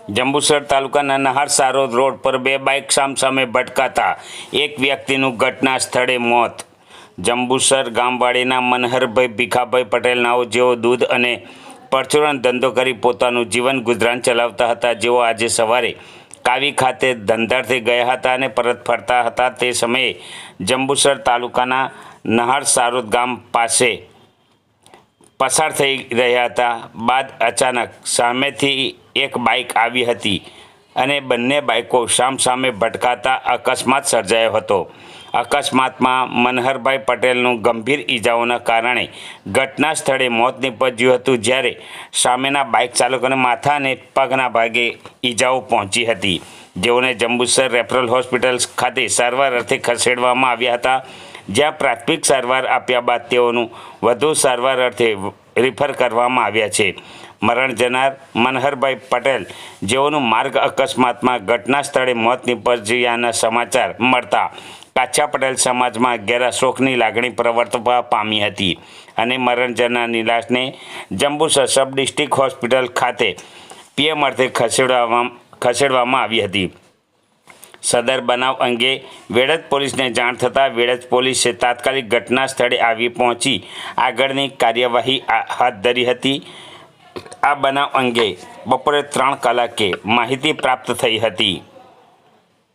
જંબુસર તાલુકાના નહાર સારોદ રોડ પર બે બાઇક સામસામે ભટકાતા એક વ્યક્તિનું ઘટના સ્થળે મોત। જંબુસર ગામવાડીના મનહરભાઈ ભીખાભાઈ પટેલ નાઓ જેઓ દૂધ અને પરચુરણ ધંધો કરી પોતાનું જીવન ગુજરાન ચલાવતા હતા, જેઓ આજે સવારે કાવી ખાતે ધંધાર્થે ગયા હતા અને પરત ફરતા હતા તે સમયે જંબુસર તાલુકાના નહાર સારોદ ગામ પાસે પસાર થઈ રહ્યા હતા। બાદ અચાનક સામેથી એક બાઇક આવી હતી અને બંને બાઇકો સામસામે ભટકાતા અકસ્માત સર્જાયો હતો। અકસ્માતમાં મનહરભાઈ પટેલનું ગંભીર ઈજાઓના કારણે ઘટના સ્થળે મોત નીપજ્યું હતું, જ્યારે સામેના બાઇક ચાલકોને માથા અને પગના ભાગે ઈજાઓ પહોંચી હતી, જેઓને જંબુસર રેફરલ હોસ્પિટલ ખાતે સારવાર અર્થે ખસેડવામાં આવ્યા હતા, જ્યાં પ્રાથમિક સારવાર આપ્યા બાદ તેઓનું વધુ સારવાર અર્થે રિફર કરવામાં આવ્યા છે। મરણ જનાર મનહરભાઈ પટેલ જેઓનું માર્ગ અકસ્માતમાં ઘટના સ્થળે મોત નીપજ્યાના સમાચાર મળતા કાછા પટેલ સમાજમાં ઘેરા શોકની લાગણી પ્રવર્તવા પામી હતી અને મરણ જનારની લાશને જંબુસર સબ ડિસ્ટ્રિક્ટ હોસ્પિટલ ખાતે પીએમ અર્થે ખસેડવામાં આવી હતી। સદર બનાવ અંગે વેડજ પોલીસને જાણ થતાં વેડજ પોલીસે તાત્કાલિક ઘટના સ્થળે આવી પહોંચી આગળની કાર્યવાહી હાથ ધરી હતી। આ બનાવ અંગે બપોરે 3 કલાકે માહિતી પ્રાપ્ત થઈ હતી।